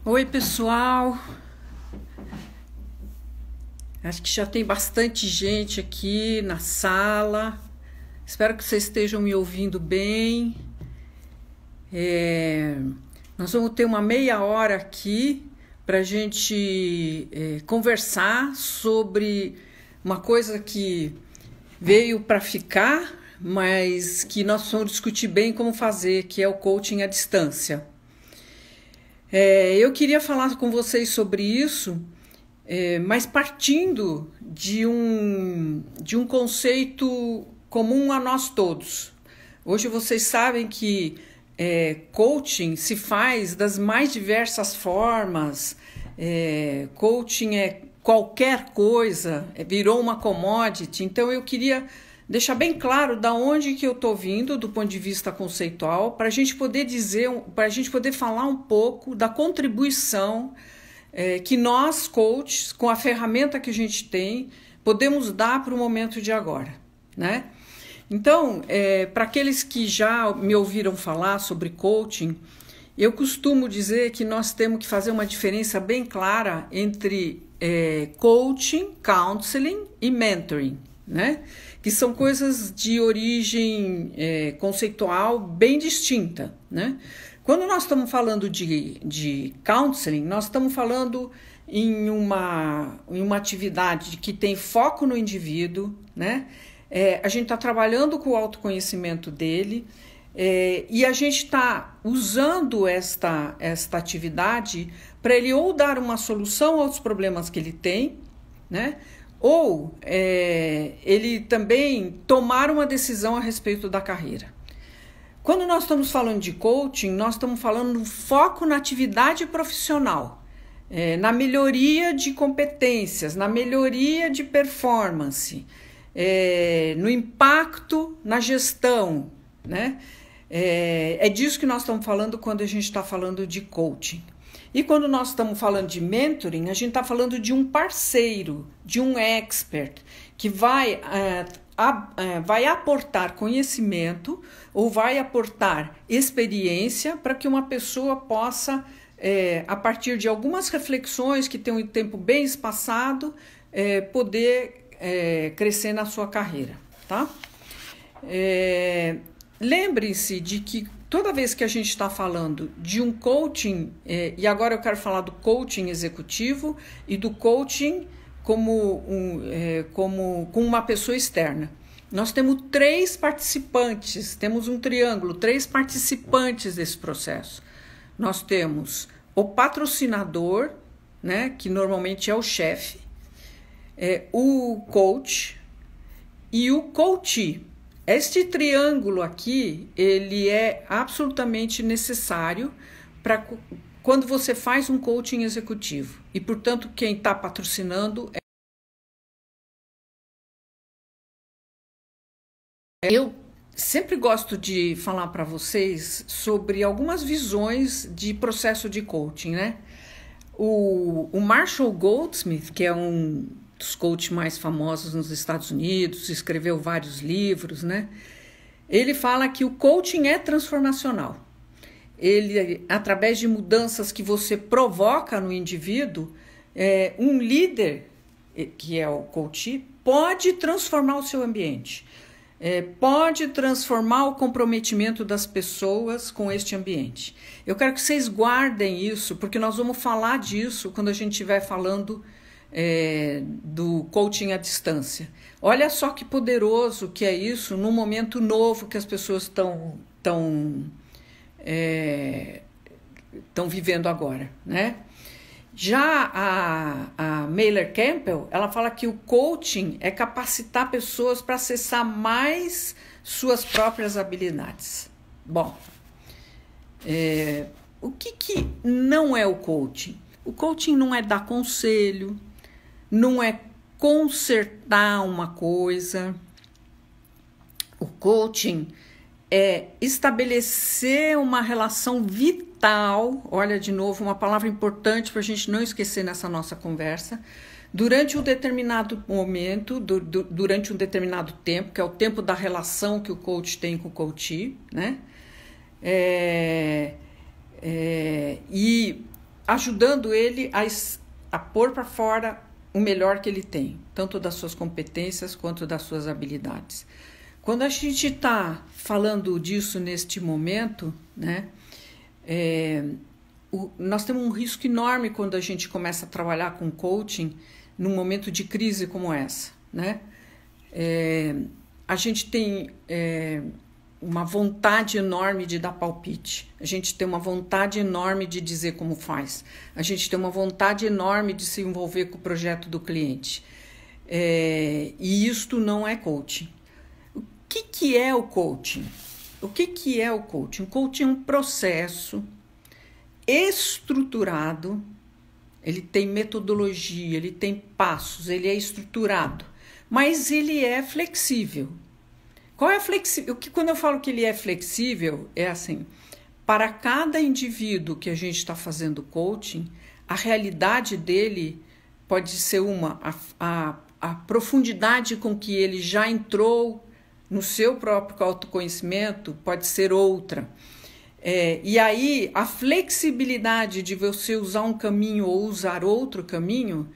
Oi, pessoal. Acho que já tem bastante gente aqui na sala. Espero que vocês estejam me ouvindo bem. Nós vamos ter uma meia hora aqui para a gente conversar sobre uma coisa que veio para ficar, mas que nós vamos discutir bem como fazer, que é o coaching à distância. Eu queria falar com vocês sobre isso, mas partindo de um conceito comum a nós todos. Hoje vocês sabem que coaching se faz das mais diversas formas. Coaching é qualquer coisa, virou uma commodity. Então eu queria deixar bem claro da onde que eu estou vindo do ponto de vista conceitual, para a gente poder para a gente poder falar um pouco da contribuição que nós, coaches, com a ferramenta que a gente tem, podemos dar para o momento de agora, né? Então, para aqueles que já me ouviram falar sobre coaching, eu costumo dizer que nós temos que fazer uma diferença bem clara entre coaching, counseling e mentoring, né? Que são coisas de origem conceitual bem distinta, né? Quando nós estamos falando de counseling, nós estamos falando em uma atividade que tem foco no indivíduo, né? A gente está trabalhando com o autoconhecimento dele e a gente está usando esta atividade para ele ou dar uma solução aos problemas que ele tem, né? Ou ele também tomar uma decisão a respeito da carreira. Quando nós estamos falando de coaching, nós estamos falando no foco na atividade profissional, na melhoria de competências, na melhoria de performance, no impacto na gestão, né? É disso que nós estamos falando quando a gente está falando de coaching. E quando nós estamos falando de mentoring, a gente está falando de um parceiro, de um expert, que vai aportar conhecimento ou vai aportar experiência para que uma pessoa possa, a partir de algumas reflexões que tem um tempo bem espaçado, poder crescer na sua carreira, tá? Lembre-se de que toda vez que a gente está falando de um coaching, e agora eu quero falar do coaching executivo e do coaching com uma pessoa externa. Nós temos 3 participantes, temos um triângulo, 3 participantes desse processo. Nós temos o patrocinador, né, que normalmente é o chefe, o coach e o coachee. Este triângulo aqui, ele é absolutamente necessário para quando você faz um coaching executivo. E, portanto, quem está patrocinando Eu sempre gosto de falar para vocês sobre algumas visões de processo de coaching, né? O Marshall Goldsmith, que é um dos coaches mais famosos nos Estados Unidos, escreveu vários livros, né? Ele fala que o coaching é transformacional. Ele, através de mudanças que você provoca no indivíduo, um líder, que é o coach, pode transformar o seu ambiente, pode transformar o comprometimento das pessoas com este ambiente. Eu quero que vocês guardem isso, porque nós vamos falar disso quando a gente estiver falando do coaching à distância. Olha só que poderoso que é isso num momento novo que as pessoas estão vivendo agora, né? Já a Mailer Campbell, ela fala que o coaching é capacitar pessoas para acessar mais suas próprias habilidades. Bom, o que não é o coaching? O coaching não é dar conselho, não é consertar uma coisa. O coaching é estabelecer uma relação vital, olha de novo, uma palavra importante para a gente não esquecer nessa nossa conversa, durante um determinado momento, durante um determinado tempo, que é o tempo da relação que o coach tem com o coachee, né? E ajudando ele a pôr para fora o melhor que ele tem, tanto das suas competências quanto das suas habilidades. Quando a gente está falando disso neste momento, né, nós temos um risco enorme quando a gente começa a trabalhar com coaching num momento de crise como essa, né? A gente tem uma vontade enorme de dar palpite, a gente tem uma vontade enorme de dizer como faz, a gente tem uma vontade enorme de se envolver com o projeto do cliente. E isto não é coaching. O que é o coaching? O que é o coaching? O coaching é um processo estruturado, ele tem metodologia, ele tem passos, ele é estruturado, mas ele é flexível. Qual é a flexibilidade? Quando eu falo que ele é flexível, é assim, para cada indivíduo que a gente está fazendo coaching, a realidade dele pode ser a profundidade com que ele já entrou no seu próprio autoconhecimento pode ser outra. E aí, a flexibilidade de você usar um caminho ou usar outro caminho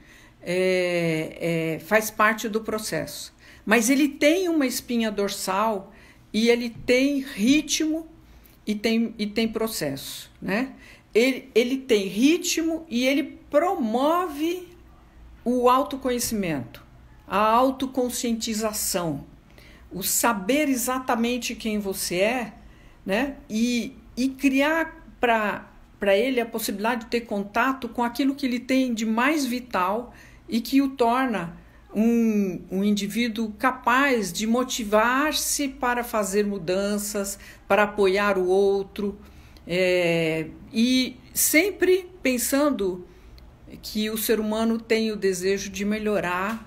faz parte do processo. Mas ele tem uma espinha dorsal e ele tem ritmo e tem processo, né? Ele tem ritmo e ele promove o autoconhecimento, a autoconscientização, o saber exatamente quem você é, né? E criar para ele a possibilidade de ter contato com aquilo que ele tem de mais vital e que o torna um indivíduo capaz de motivar-se para fazer mudanças, para apoiar o outro, e sempre pensando que o ser humano tem o desejo de melhorar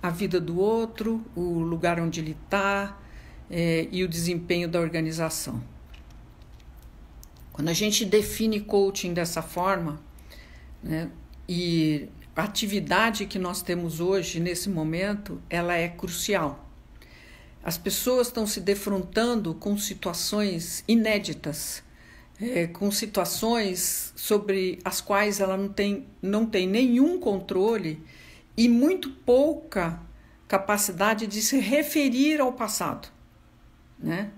a vida do outro, o lugar onde ele está, e o desempenho da organização. Quando a gente define coaching dessa forma, né, e a atividade que nós temos hoje, nesse momento, ela é crucial. As pessoas estão se defrontando com situações inéditas, com situações sobre as quais ela não tem nenhum controle e muito pouca capacidade de se referir ao passado, né?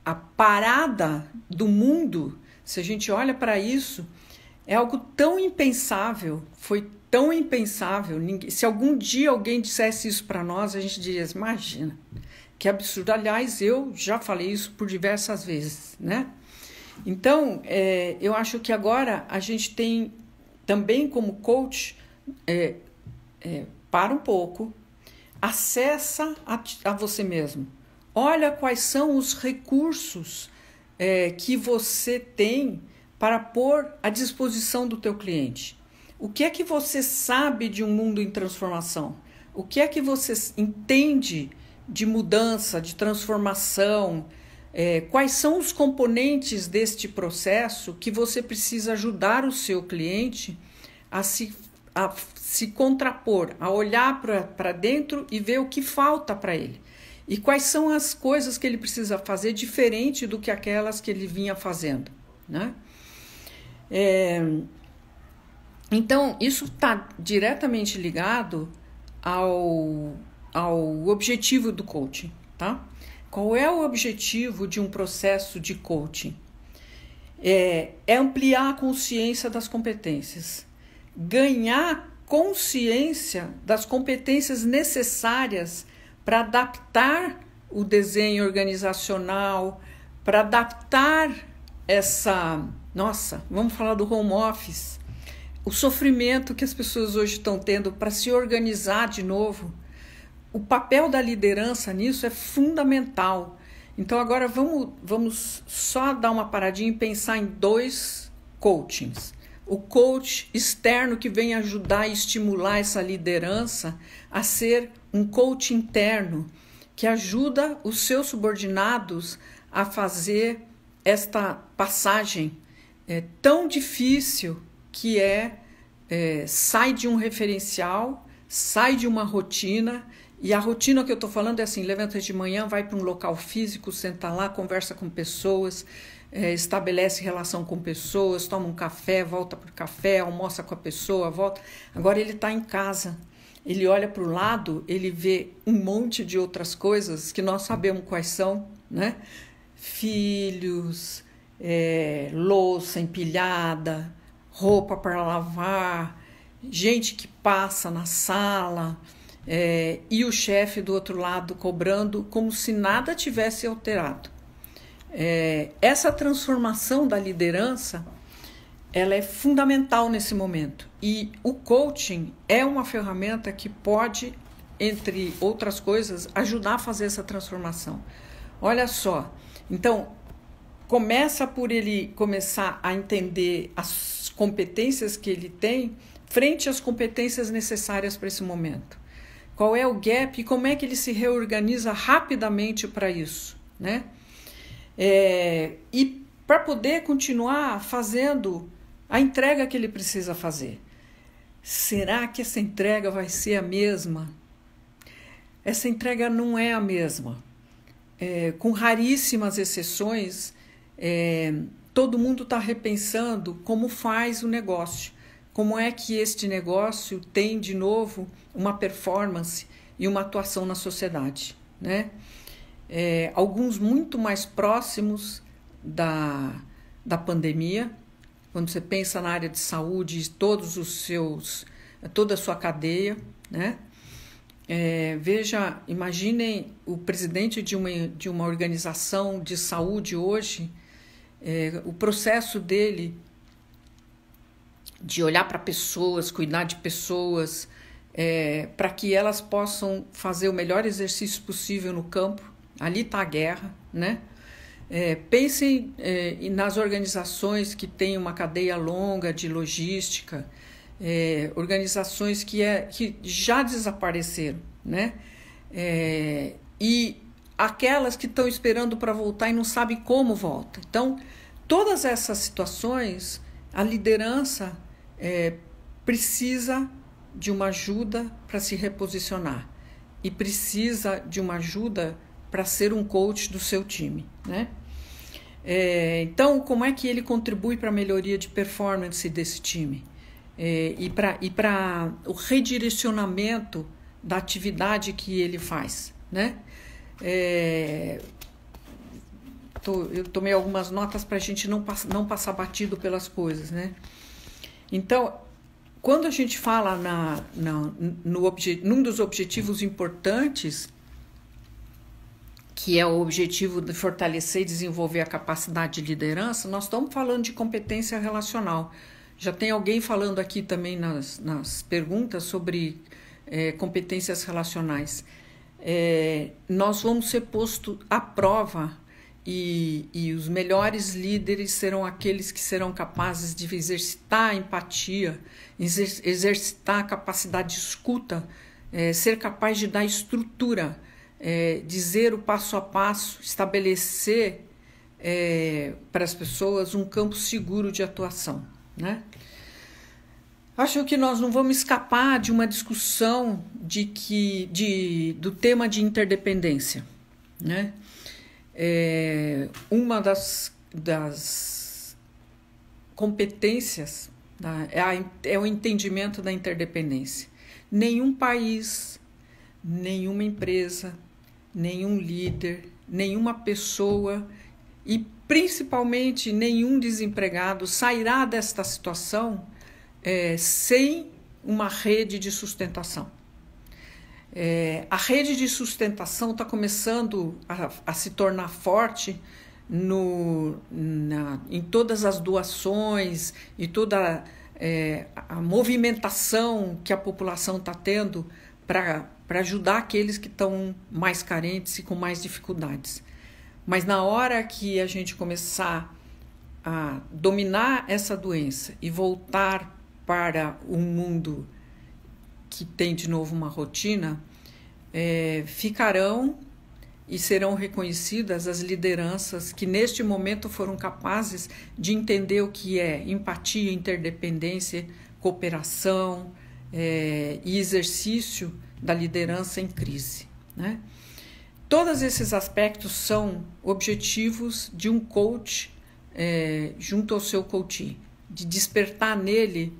A parada do mundo, se a gente olha para isso, é algo tão impensável, foi tão impensável. Se algum dia alguém dissesse isso para nós, a gente diria, imagina, que absurdo. Aliás, eu já falei isso por diversas vezes, né? Então, eu acho que agora a gente tem também como coach, para um pouco, acessa a você mesmo. Olha quais são os recursos que você tem para pôr à disposição do teu cliente. O que é que você sabe de um mundo em transformação? O que é que você entende de mudança, de transformação? Quais são os componentes deste processo que você precisa ajudar o seu cliente a se contrapor, a olhar para dentro e ver o que falta para ele? E quais são as coisas que ele precisa fazer diferente do que aquelas que ele vinha fazendo, né? Então, isso está diretamente ligado ao objetivo do coaching, tá? Qual é o objetivo de um processo de coaching? É ampliar a consciência das competências, ganhar consciência das competências necessárias para adaptar o desenho organizacional, para adaptar vamos falar do home office, o sofrimento que as pessoas hoje estão tendo para se organizar de novo. O papel da liderança nisso é fundamental. Então agora vamos só dar uma paradinha e pensar em 2 coachings. O coach externo que vem ajudar e estimular essa liderança a ser um coach interno, que ajuda os seus subordinados a fazer esta passagem tão difícil que sai de um referencial, sai de uma rotina, e a rotina que eu estou falando é assim, levanta de manhã, vai para um local físico, senta lá, conversa com pessoas, estabelece relação com pessoas, toma um café, volta para o café, almoça com a pessoa, volta. Agora ele está em casa, ele olha para o lado, ele vê um monte de outras coisas que nós sabemos quais são, né? Filhos, louça empilhada, roupa para lavar, gente que passa na sala, e o chefe do outro lado cobrando como se nada tivesse alterado. Essa transformação da liderança, ela é fundamental nesse momento, e o coaching é uma ferramenta que pode, entre outras coisas, ajudar a fazer essa transformação. Olha só, então começa por ele começar a entender as competências que ele tem frente às competências necessárias para esse momento. Qual é o gap e como é que ele se reorganiza rapidamente para isso, né? E para poder continuar fazendo a entrega que ele precisa fazer. Será que essa entrega vai ser a mesma? Essa entrega não é a mesma. Com raríssimas exceções, todo mundo está repensando como faz o negócio. Como é que este negócio tem, de novo, uma performance e uma atuação na sociedade, né? Alguns muito mais próximos da pandemia, quando você pensa na área de saúde, toda a sua cadeia, né? Imaginem o presidente de uma organização de saúde hoje, o processo dele de olhar para pessoas, cuidar de pessoas, para que elas possam fazer o melhor exercício possível no campo. Ali está a guerra, né? Pensem nas organizações que têm uma cadeia longa de logística, organizações que já desapareceram, né? E aquelas que estão esperando para voltar e não sabem como volta. Então, todas essas situações, a liderança precisa de uma ajuda para se reposicionar e precisa de uma ajuda para ser um coach do seu time, né? Então, como é que ele contribui para a melhoria de performance desse time? E para o redirecionamento da atividade que ele faz, né? Eu tomei algumas notas para a gente não passar batido pelas coisas, né? Então, quando a gente fala num dos objetivos importantes, que é o objetivo de fortalecer e desenvolver a capacidade de liderança, nós estamos falando de competência relacional. Já tem alguém falando aqui também nas perguntas sobre competências relacionais. Nós vamos ser postos à prova e os melhores líderes serão aqueles que serão capazes de exercitar a empatia, exercitar a capacidade de escuta, ser capaz de dar estrutura, dizer o passo a passo, estabelecer para as pessoas um campo seguro de atuação, né? Acho que nós não vamos escapar de uma discussão do tema de interdependência, né? Uma das competências é o entendimento da interdependência. Nenhum país, nenhuma empresa, nenhum líder, nenhuma pessoa e principalmente nenhum desempregado sairá desta situação sem uma rede de sustentação. A rede de sustentação está começando a se tornar forte em todas as doações e toda a movimentação que a população está tendo para ajudar aqueles que estão mais carentes e com mais dificuldades. Mas na hora que a gente começar a dominar essa doença e voltar para um mundo que tem de novo uma rotina, ficarão e serão reconhecidas as lideranças que neste momento foram capazes de entender o que é empatia, interdependência, cooperação e exercício da liderança em crise, né? Todos esses aspectos são objetivos de um coach junto ao seu coach, de despertar nele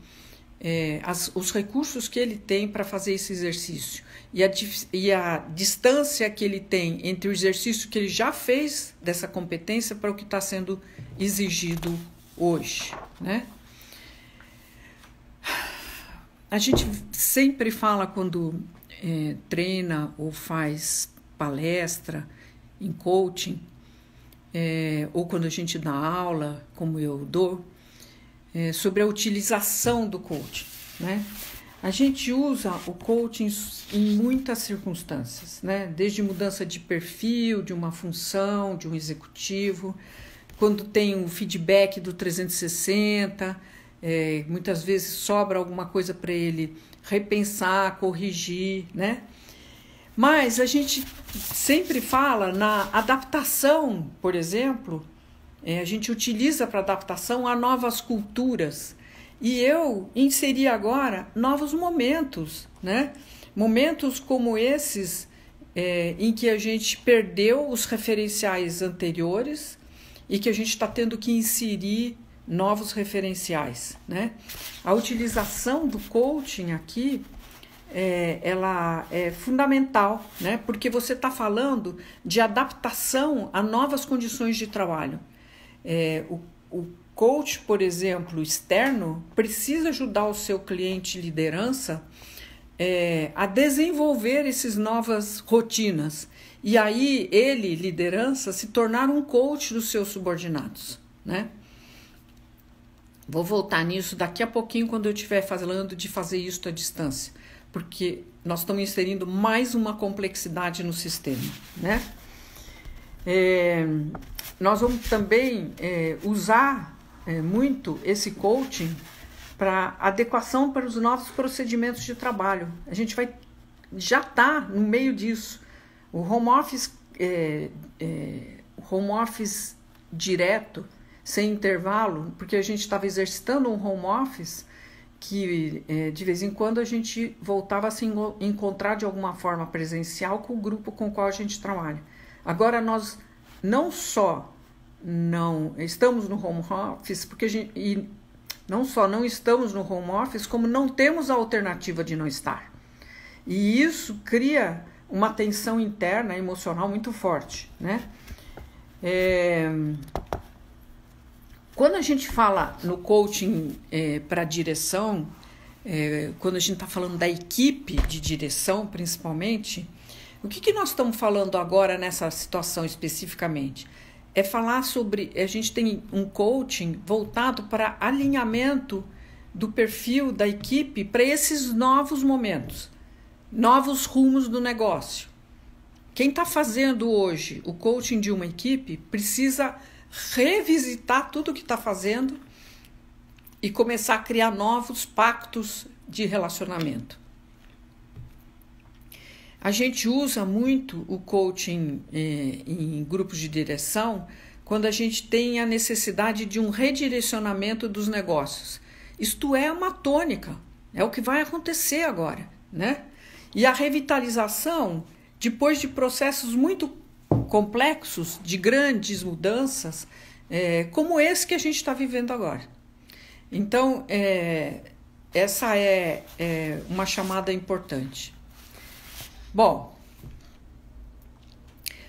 os recursos que ele tem para fazer esse exercício e a distância que ele tem entre o exercício que ele já fez dessa competência para o que está sendo exigido hoje, né? A gente sempre fala quando treina ou faz palestra em coaching, ou quando a gente dá aula, como eu dou, sobre a utilização do coaching, né? A gente usa o coaching em muitas circunstâncias, né? Desde mudança de perfil, de uma função, de um executivo, quando tem um feedback do 360, muitas vezes sobra alguma coisa para ele repensar, corrigir, né? Mas a gente sempre fala na adaptação, por exemplo, a gente utiliza para adaptação a novas culturas. E eu inseri agora novos momentos, né? Momentos como esses, em que a gente perdeu os referenciais anteriores e que a gente está tendo que inserir novos referenciais, né? A utilização do coaching aqui, ela é fundamental, né? Porque você está falando de adaptação a novas condições de trabalho. O coach, por exemplo, externo, precisa ajudar o seu cliente liderança a desenvolver essas novas rotinas. E aí ele, liderança, se tornar um coach dos seus subordinados, né? Vou voltar nisso daqui a pouquinho quando eu estiver falando de fazer isso à distância, porque nós estamos inserindo mais uma complexidade no sistema, né? Nós vamos também usar muito esse coaching para adequação para os novos procedimentos de trabalho. A gente já está no meio disso. O home office direto, sem intervalo, porque a gente estava exercitando um home office que de vez em quando a gente voltava a se encontrar de alguma forma presencial com o grupo com o qual a gente trabalha. Agora nós não só não estamos no home office, e não só não estamos no home office, como não temos a alternativa de não estar. E isso cria uma tensão interna, emocional muito forte, né? Quando a gente fala no coaching para direção, quando a gente está falando da equipe de direção, principalmente, o que nós estamos falando agora nessa situação especificamente? É falar sobre... A gente tem um coaching voltado para alinhamento do perfil da equipe para esses novos momentos, novos rumos do negócio. Quem está fazendo hoje o coaching de uma equipe precisa revisitar tudo o que está fazendo e começar a criar novos pactos de relacionamento. A gente usa muito o coaching em grupos de direção quando a gente tem a necessidade de um redirecionamento dos negócios. Isto é uma tônica, é o que vai acontecer agora, né? E a revitalização, depois de processos muito complexos, de grandes mudanças, como esse que a gente está vivendo agora. Então, essa é uma chamada importante. Bom,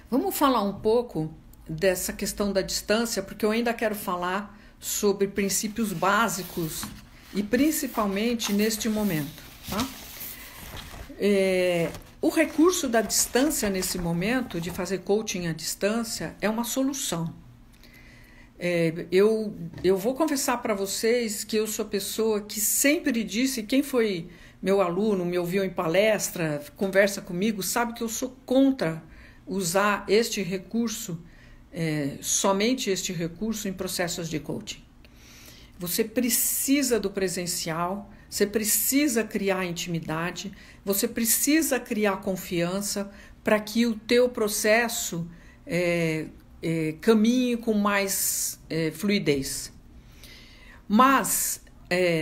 vamos falar um pouco dessa questão da distância, porque eu ainda quero falar sobre princípios básicos e principalmente neste momento, tá? O recurso da distância nesse momento, de fazer coaching à distância, é uma solução. Eu vou confessar para vocês que eu sou pessoa que sempre disse, quem foi meu aluno, me ouviu em palestra, conversa comigo, sabe que eu sou contra usar este recurso, somente este recurso em processos de coaching. Você precisa do presencial, você precisa criar intimidade, você precisa criar confiança para que o teu processo caminhe com mais fluidez. Mas,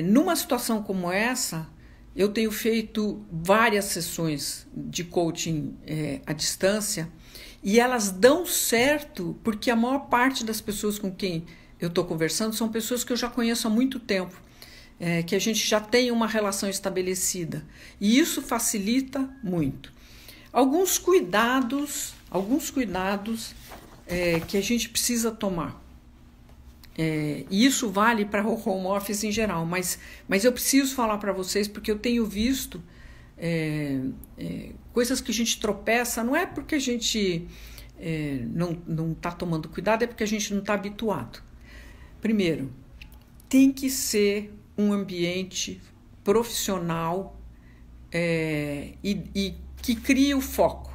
numa situação como essa, eu tenho feito várias sessões de coaching à distância e elas dão certo porque a maior parte das pessoas com quem eu estou conversando são pessoas que eu já conheço há muito tempo, que a gente já tem uma relação estabelecida. E isso facilita muito. Alguns cuidados que a gente precisa tomar. E isso vale para o home office em geral, mas eu preciso falar para vocês porque eu tenho visto coisas que a gente tropeça, não é porque a gente não está tomando cuidado, é porque a gente não está habituado. Primeiro, tem que ser um ambiente profissional e que crie o foco.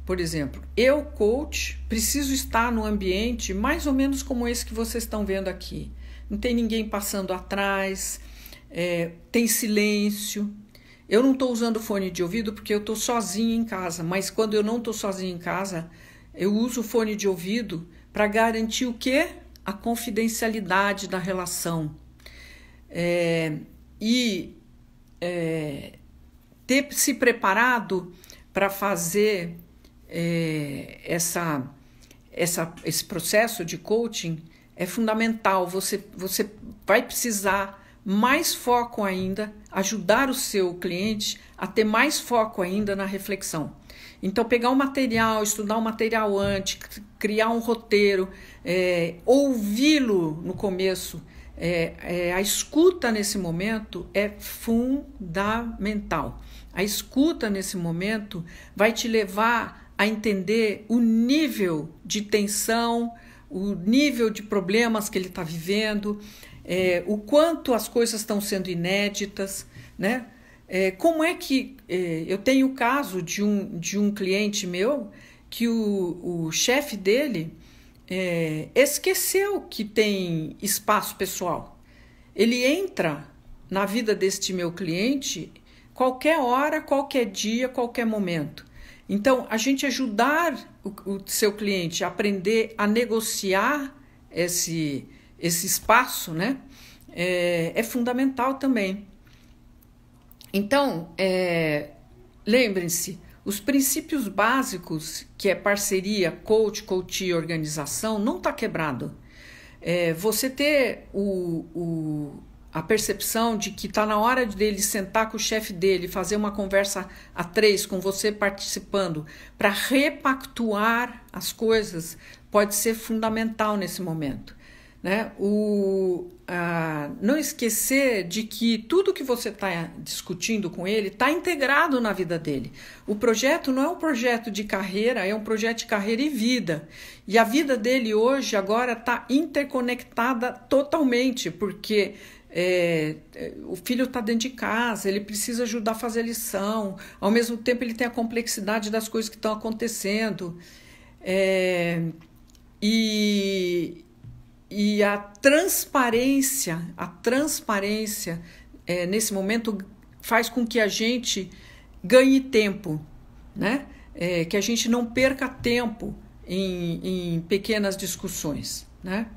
Por exemplo, eu, coach, preciso estar num ambiente mais ou menos como esse que vocês estão vendo aqui. Não tem ninguém passando atrás, tem silêncio. Eu não estou usando fone de ouvido porque eu estou sozinha em casa, mas quando eu não estou sozinha em casa, eu uso o fone de ouvido para garantir o quê? A confidencialidade da relação. Ter se preparado para fazer esse processo de coaching é fundamental. Você vai precisar mais foco ainda, ajudar o seu cliente a ter mais foco ainda na reflexão. Então, pegar o material, estudar o material antes, criar um roteiro, ouvi-lo no começo, a escuta nesse momento é fundamental. A escuta nesse momento vai te levar a entender o nível de tensão, o nível de problemas que ele está vivendo, o quanto as coisas estão sendo inéditas, né? Como é que... eu tenho o caso de um cliente meu que o chefe dele esqueceu que tem espaço pessoal. Ele entra na vida deste meu cliente qualquer hora, qualquer dia, qualquer momento. Então, a gente ajudar o seu cliente a aprender a negociar esse espaço, né? É fundamental também. Então, lembrem-se, os princípios básicos, que é parceria, coach, coachee e organização, não está quebrado. Você ter a percepção de que está na hora dele sentar com o chefe dele, fazer uma conversa a 3 com você participando, para repactuar as coisas, pode ser fundamental nesse momento. Né? Não esquecer de que tudo que você está discutindo com ele está integrado na vida dele. O projeto não é um projeto de carreira, é um projeto de carreira e vida. E a vida dele hoje agora está interconectada totalmente, porque o filho está dentro de casa, ele precisa ajudar a fazer lição, ao mesmo tempo ele tem a complexidade das coisas que estão acontecendo. E a transparência nesse momento faz com que a gente ganhe tempo, né? Que a gente não perca tempo em pequenas discussões, né?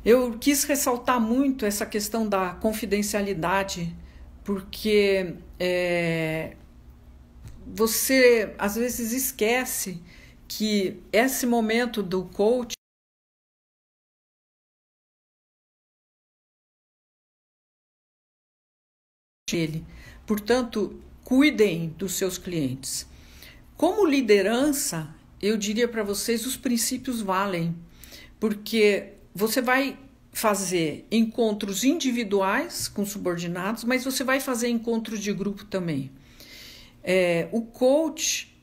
Eu quis ressaltar muito essa questão da confidencialidade, porque você às vezes esquece que esse momento do coach ele. Portanto, cuidem dos seus clientes. Como liderança, eu diria para vocês, os princípios valem, porque você vai fazer encontros individuais com subordinados, mas você vai fazer encontros de grupo também. O coach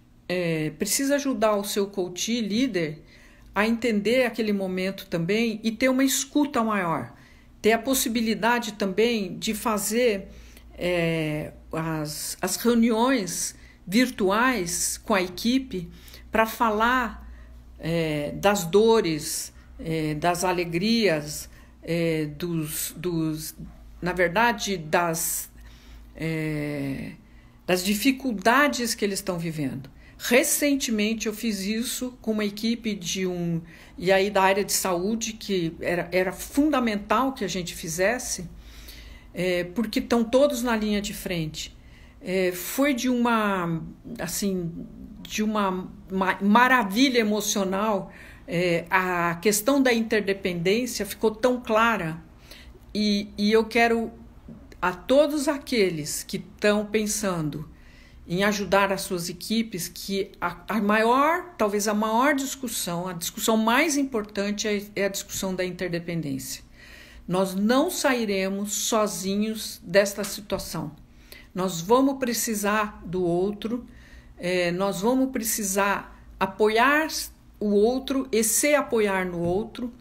precisa ajudar o seu coachee, líder, a entender aquele momento também e ter uma escuta maior. Ter a possibilidade também de fazer as reuniões virtuais com a equipe para falar das dores, das alegrias, na verdade, das dificuldades que eles estão vivendo. Recentemente eu fiz isso com uma equipe e aí da área de saúde, que era fundamental que a gente fizesse, porque estão todos na linha de frente. Foi de uma maravilha emocional A questão da interdependência ficou tão clara e eu quero a todos aqueles que estão pensando em ajudar as suas equipes que talvez a maior discussão, a discussão mais importante é a discussão da interdependência. Nós não sairemos sozinhos desta situação. Nós vamos precisar do outro, nós vamos precisar apoiar o outro e se apoiar no outro,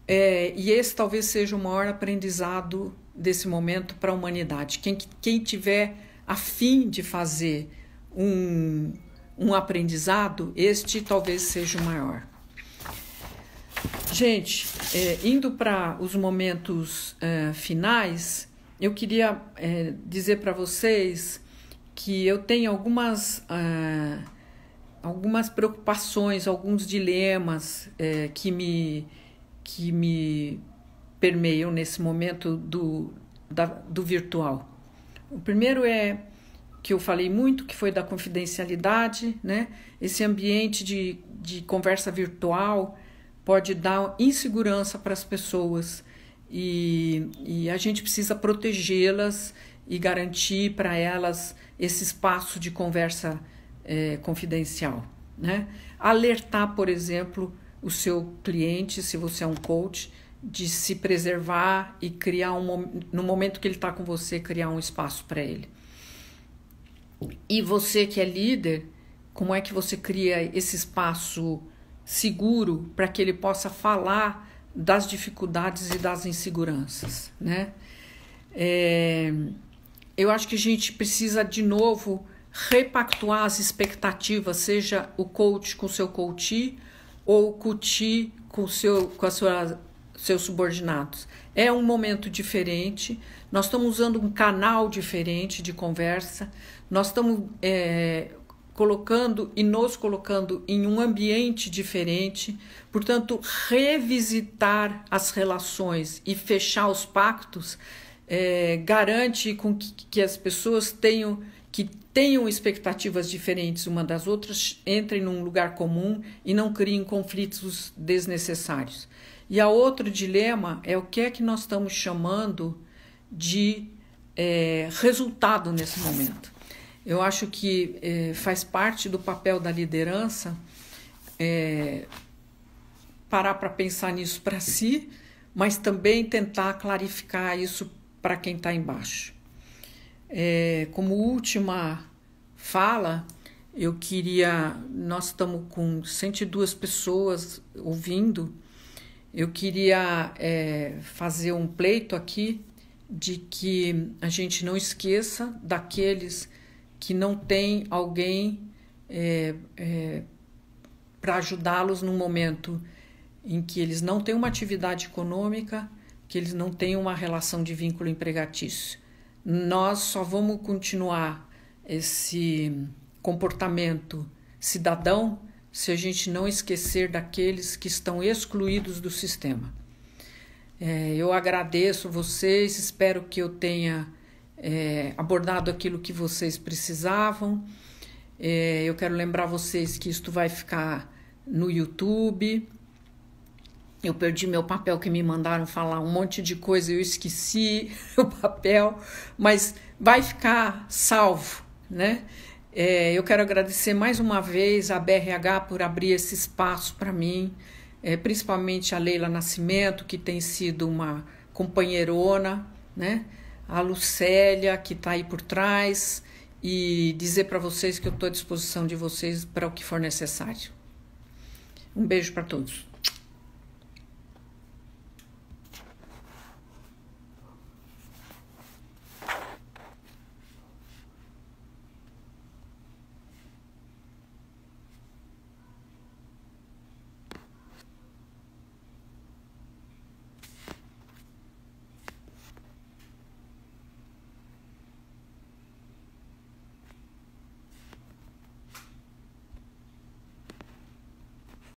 e esse talvez seja o maior aprendizado desse momento para a humanidade. Quem tiver a fim de fazer um aprendizado, este talvez seja o maior. Gente, indo para os momentos finais, eu queria dizer para vocês que eu tenho algumas preocupações, alguns dilemas que me permeiam nesse momento do virtual. O primeiro que eu falei muito, que foi da confidencialidade, né? Esse ambiente de conversa virtual pode dar insegurança para as pessoas e a gente precisa protegê-las e garantir para elas esse espaço de conversa confidencial, né? Alertar, por exemplo, o seu cliente, se você é um coach, de se preservar e criar no momento que ele está com você, criar um espaço para ele. E você que é líder, como é que você cria esse espaço seguro para que ele possa falar das dificuldades e das inseguranças, né? Eu acho que a gente precisa de novo repactuar as expectativas, seja o coach com o seu coachee ou o coachee com seus subordinados. É um momento diferente, nós estamos usando um canal diferente de conversa, nós estamos nos colocando em um ambiente diferente, portanto, revisitar as relações e fechar os pactos garante que as pessoas que tenham expectativas diferentes uma das outras, entrem num lugar comum e não criem conflitos desnecessários. E a outro dilema é o que é que nós estamos chamando de resultado nesse momento. Eu acho que faz parte do papel da liderança parar para pensar nisso para si, mas também tentar clarificar isso para quem está embaixo. Como última fala, nós estamos com 102 pessoas ouvindo, eu queria fazer um pleito aqui de que a gente não esqueça daqueles que não tem alguém para ajudá-los no momento em que eles não têm uma atividade econômica, que eles não têm uma relação de vínculo empregatício. Nós só vamos continuar esse comportamento cidadão se a gente não esquecer daqueles que estão excluídos do sistema. Eu agradeço vocês, espero que eu tenha abordado aquilo que vocês precisavam. Eu quero lembrar vocês que isto vai ficar no YouTube. Eu perdi meu papel, que me mandaram falar um monte de coisa, eu esqueci o papel, mas vai ficar salvo, né? Eu quero agradecer mais uma vez a BRH por abrir esse espaço para mim, principalmente a Leila Nascimento, que tem sido uma companheirona, né? A Lucélia, que está aí por trás, e dizer para vocês que eu estou à disposição de vocês para o que for necessário. Um beijo para todos.